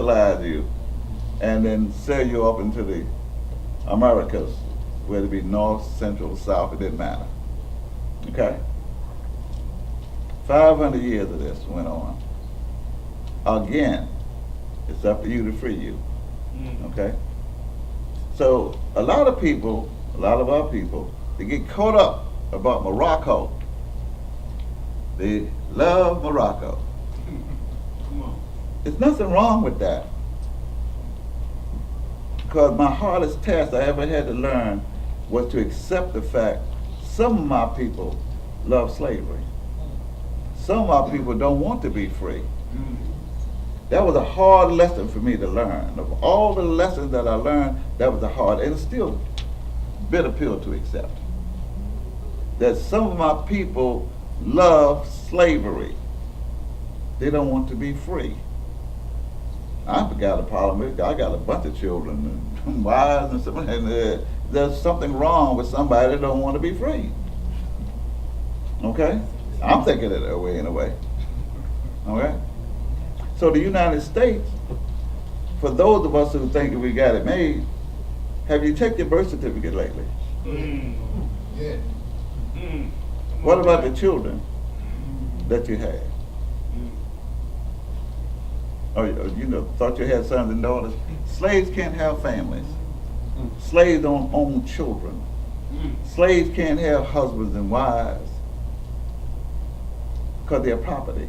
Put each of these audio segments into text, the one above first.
commercialize you and then sell you up into the Americas, whether it be north, central, south, it didn't matter. Okay? 500 years of this went on. Again, it's up to you to free you. Okay? So a lot of people, a lot of our people, they get caught up about Morocco. They love Morocco. There's nothing wrong with that. Because my hardest test I ever had to learn was to accept the fact some of my people love slavery. Some of my people don't want to be free. That was a hard lesson for me to learn. Of all the lessons that I learned, that was a hard, and it's still a bitter pill to accept. That some of my people love slavery. They don't want to be free. I got a problem with it. I got a bunch of children and wives and something, and there's something wrong with somebody that don't want to be free. Okay? I'm thinking it that way in a way. Okay? So the United States, for those of us who think we got it made, have you checked your birth certificate lately? Yeah. What about the children that you had? Oh, you know, thought you had sons and daughters. Slaves can't have families. Slaves don't own children. Slaves can't have husbands and wives because they're property.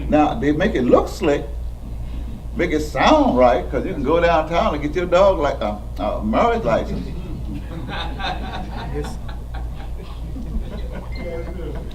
Now, they make it look slick, make it sound right, because you can go downtown and get your dog like a marriage license.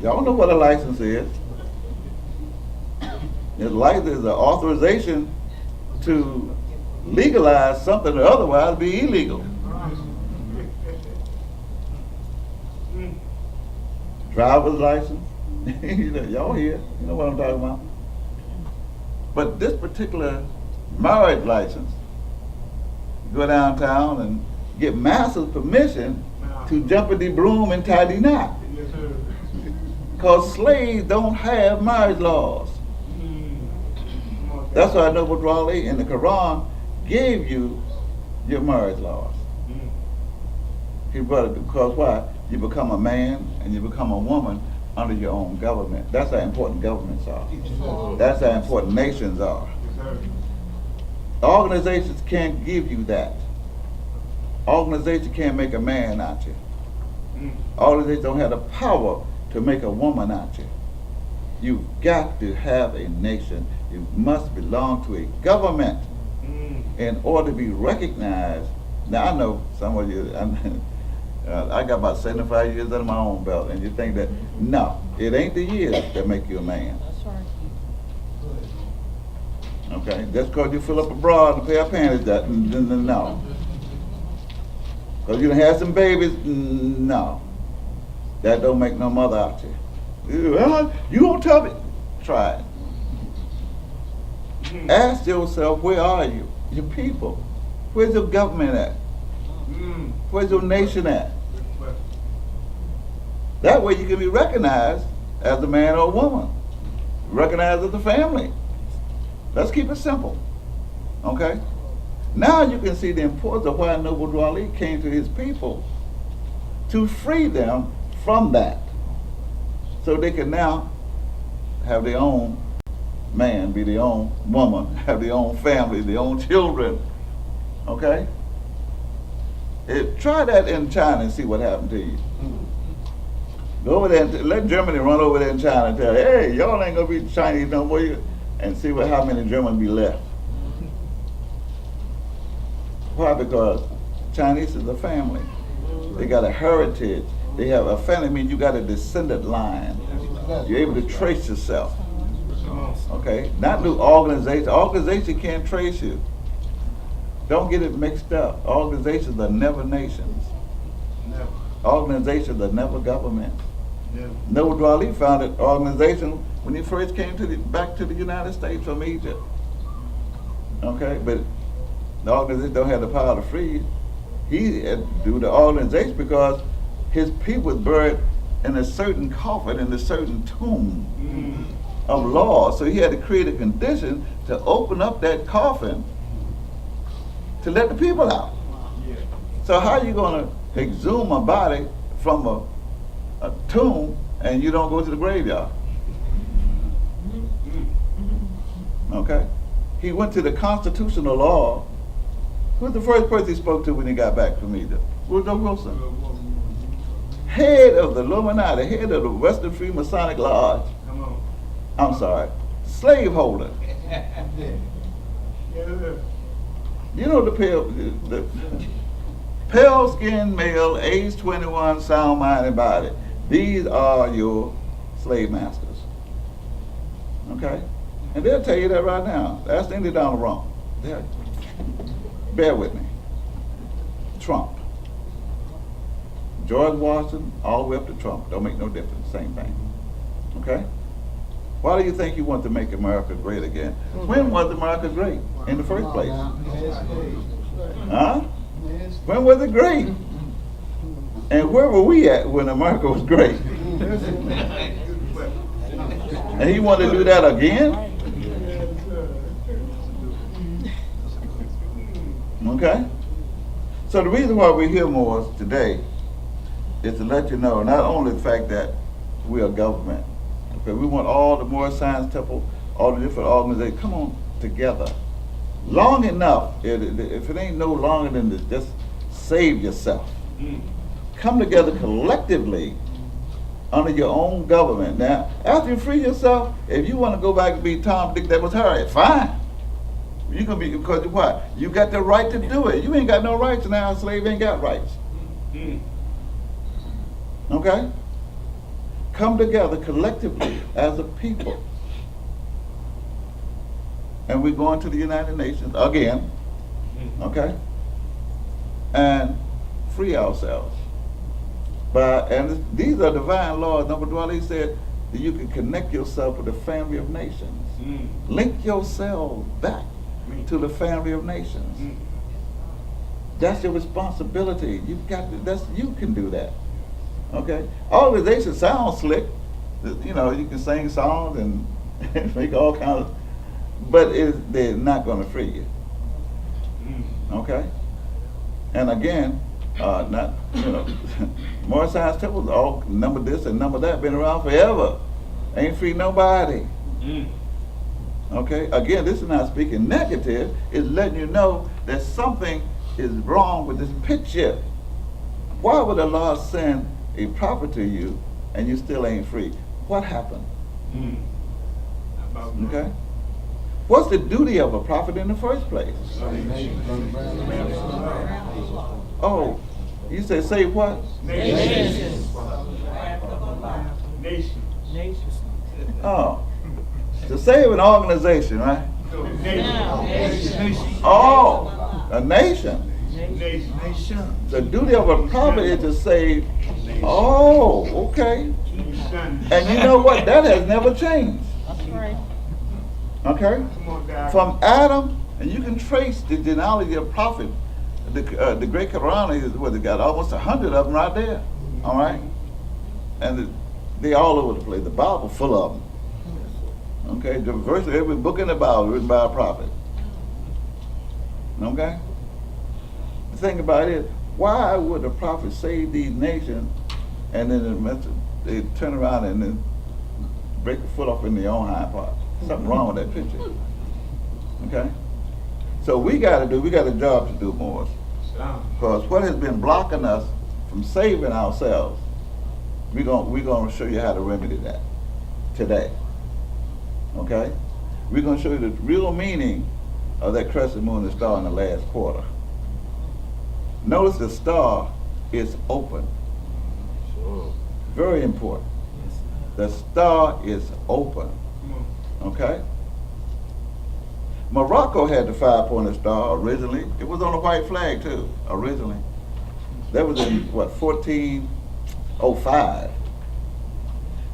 Y'all know what a license is. A license is an authorization to legalize something that otherwise be illegal. Driver's license. You know, y'all here, you know what I'm talking about. But this particular marriage license, you go downtown and get master's permission to jump in the broom and tie the knot. Because slaves don't have marriage laws. That's why Noble Drawley in the Quran gave you your marriage laws. He brought it because why? You become a man and you become a woman under your own government. That's how important governments are. That's how important nations are. Organizations can't give you that. Organizations can't make a man out you. Organizations don't have the power to make a woman out you. You've got to have a nation. You must belong to a government in order to be recognized. Now I know some of you, I got about 75 years under my own belt, and you think that, no, it ain't the years that make you a man. That's right. Okay, just because you fill up a bra and a pair of panties, that, no. Because you done had some babies, no. That don't make no mother out you. You don't tell me. Try it. Ask yourself, where are you? Your people. Where's your government at? Where's your nation at? That way you can be recognized as a man or a woman. Recognized as a family. Let's keep it simple. Okay? Now you can see the importance of why Noble Drawley came to his people to free them from that. So they can now have their own man, be their own woman, have their own family, their own children. Okay? Try that in China and see what happened to you. Go over there and let Germany run over there in China and tell, hey, y'all ain't gonna be Chinese no more, and see how many Germans be left. Why? Because Chinese is a family. They got a heritage. They have a family. I mean, you got a descendant line. You're able to trace yourself. Okay? Not new organization. Organization can't trace you. Don't get it mixed up. Organizations are never nations. Never. Organizations are never governments. Never. Noble Drawley founded organization when he first came back to the United States from Egypt. Okay? But the organization don't have the power to free. He had to do the organization because his people was buried in a certain coffin, in a certain tomb. of laws. So he had to create a condition to open up that coffin to let the people out. So how are you going to exhume a body from a tomb and you don't go to the graveyard? Okay? He went to the constitutional law. Who's the first person he spoke to when he got back from Egypt? Woodrow Wilson. Head of the Illuminati, head of the Western Freemasonic Lodge. I'm sorry, slaveholder. You know the pale-skinned male, age 21, sound-minded body. These are your slave masters. Okay? And they'll tell you that right now. Ask any Donald wrong. Bear with me. Trump. George Washington, all the way up to Trump. Don't make no difference. Same thing. Okay? Why do you think you want to make America great again? When was America great in the first place? Huh? When was it great? And where were we at when America was great? And he wanted to do that again? Okay? So the reason why we're here, Moors, today is to let you know not only the fact that we are government, okay, we want all the Moorish Science Temple, all the different organizations, come on together. Long enough, if it ain't no longer than to just save yourself. Come together collectively under your own government. Now, after you free yourself, if you want to go back and be Tom, Dick, that was Harriet, fine. You can be, because what? You got the right to do it. You ain't got no rights now. A slave ain't got rights. Okay? Come together collectively as a people. And we're going to the United Nations again. Okay? And free ourselves. And these are divine laws. Number 12, he said that you can connect yourself with the family of nations. Link yourself back to the family of nations. That's your responsibility. You've got to, you can do that. Okay? Organizations sound slick. You know, you can sing songs and make all kinds of, but they're not going to free you. Okay? And again, not, you know, Moorish Science Temples, all number this and number that, been around forever. Ain't free nobody. Okay? Again, this is not speaking negative, it's letting you know that something is wrong with this picture. Why would Allah send a prophet to you and you still ain't free? What happened? Okay? What's the duty of a prophet in the first place? Oh, you say save what? Nations. Nations. Oh, to save an organization, right? Nation. Oh, a nation. Nation. The duty of a prophet is to save. Oh, okay. And you know what? That has never changed. That's right. Okay? From Adam, and you can trace the genealogy of prophet. The Great Quran is what they got, almost 100 of them right there. All right? And they all over the place. The Bible full of them. Okay? The verse of every book in the Bible written by a prophet. Okay? The thing about it is, why would a prophet save these nations and then they turn around and then break the foot off in their own hind part? Something wrong with that picture. Okay? So we got a job to do, Moors. Because what has been blocking us from saving ourselves, we're going to show you how to remedy that today. Okay? We're going to show you the real meaning of that crescent moon and star in the last quarter. Notice the star is open. Very important. The star is open. Okay? Morocco had the 5-pointed star originally. It was on a white flag too, originally. That was in, what, 1405.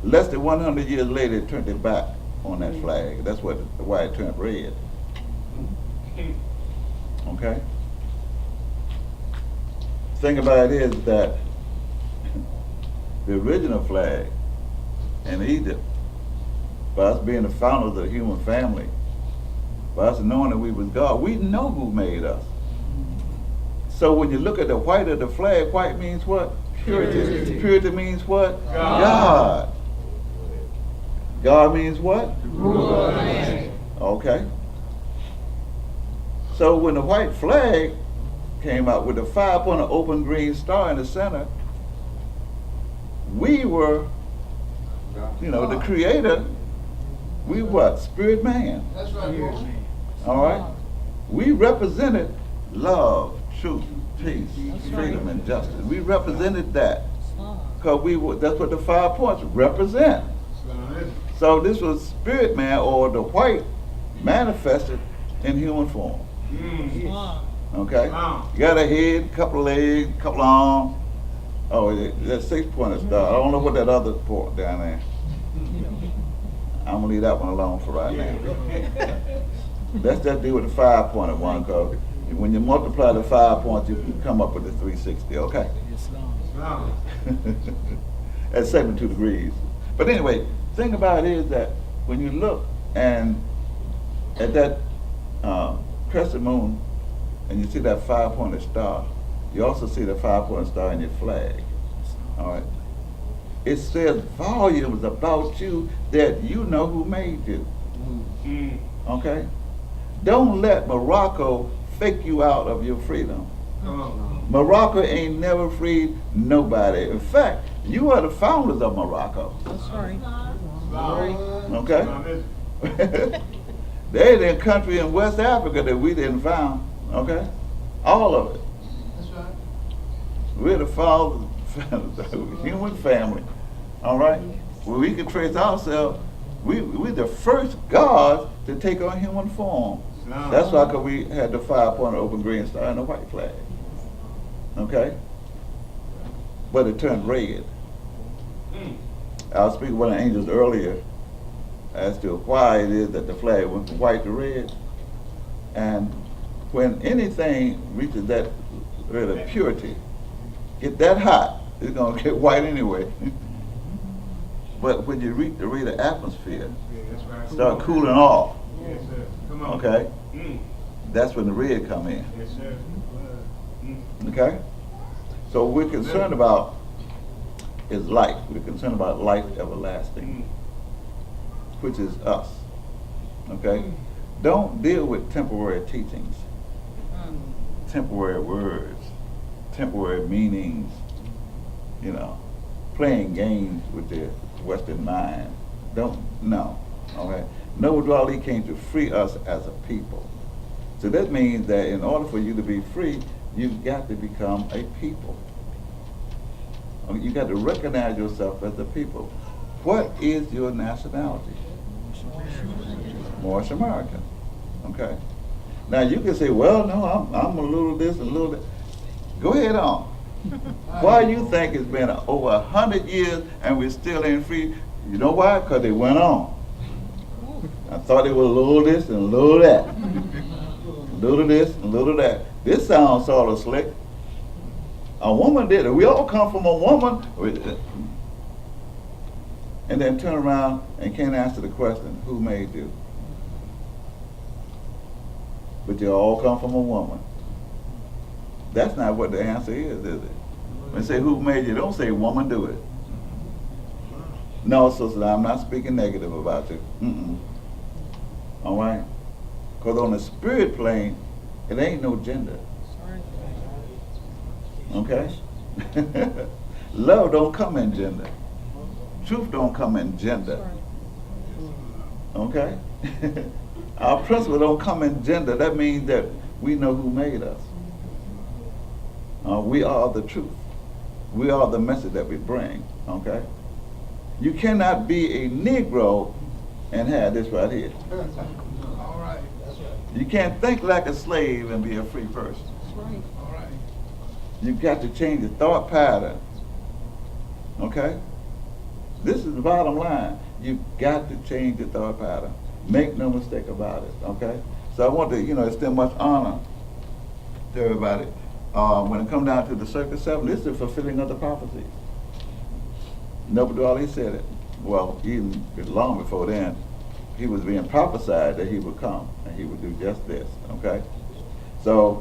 Less than 100 years later, it turned it back on that flag. That's why it turned red. Okay? The thing about it is that the original flag in Egypt by us being the founders of the human family, by us knowing that we was God, we know who made us. So when you look at the white of the flag, white means what? Purity. Purity means what? God. God means what? Okay. So when the white flag came out with the 5-pointed open green star in the center, we were, the creator. We what? Spirit man. That's right. All right? We represented love, truth, peace, freedom, and justice. We represented that. Because that's what the 5 points represent. So this was spirit man, or the white, manifested in human form. Okay? You got a head, couple of legs, couple of arms. Oh, that 6-pointed star. I don't know what that other point down there. I'm going to leave that one alone for right now. Let's just deal with the 5-pointed one, because when you multiply the 5 points, you can come up with the 360, okay? At 72 degrees. But anyway, the thing about it is that when you look and at that crescent moon and you see that 5-pointed star, you also see the 5-pointed star in your flag. All right? It says volumes about you that you know who made you. Okay? Don't let Morocco fake you out of your freedom. Morocco ain't never freed nobody. In fact, you are the founders of Morocco. That's right. Okay? They're the country in West Africa that we didn't found. Okay? All of it. That's right. We're the founders of the human family. All right? Well, we can trace ourselves. We're the first gods to take on human form. That's why we had the 5-pointed open green star and the white flag. Okay? But it turned red. I was speaking with one of the angels earlier as to why it is that the flag went from white to red. And when anything reaches that rate of purity, get that hot, it's going to get white anyway. But when you reach the rate of atmosphere, start cooling off. Okay? That's when the red come in. Okay? So what we're concerned about is life. We're concerned about life everlasting, which is us. Okay? Don't deal with temporary teachings, temporary words, temporary meanings, playing games with the Western mind. No. Okay? Noble Ali came to free us as a people. So that means that in order for you to be free, you've got to become a people. You got to recognize yourself as a people. What is your nationality? Moorish American. Okay. Now you can say, well, no, I'm a little this and a little that. Go ahead on. Why you think it's been over 100 years and we still ain't free? You know why? Because they went on. I thought it was a little this and a little that. A little this and a little that. This sounds sort of slick. A woman did it. We all come from a woman. And then turn around and can't answer the question, who made you? But you all come from a woman. That's not what the answer is it? When you say who made you, don't say woman do it. No, sister, I'm not speaking negative about you. All right? Because on the spirit plane, it ain't no gender. Okay? Love don't come in gender. Truth don't come in gender. Okay? Our principle don't come in gender. That means that we know who made us. We are the truth. We are the message that we bring. Okay? You cannot be a Negro and have this right here. All right. That's right. You can't think like a slave and be a free person. That's right. All right. You've got to change the thought pattern. Okay? This is the bottom line. You've got to change the thought pattern. Make no mistake about it. Okay? So I want to, extend much honor to everybody. When it comes down to the Circle 7, this is the fulfilling of the prophecies. Noble Ali said it. Well, even long before then. he was being prophesied that he would come and he would do just this, okay? So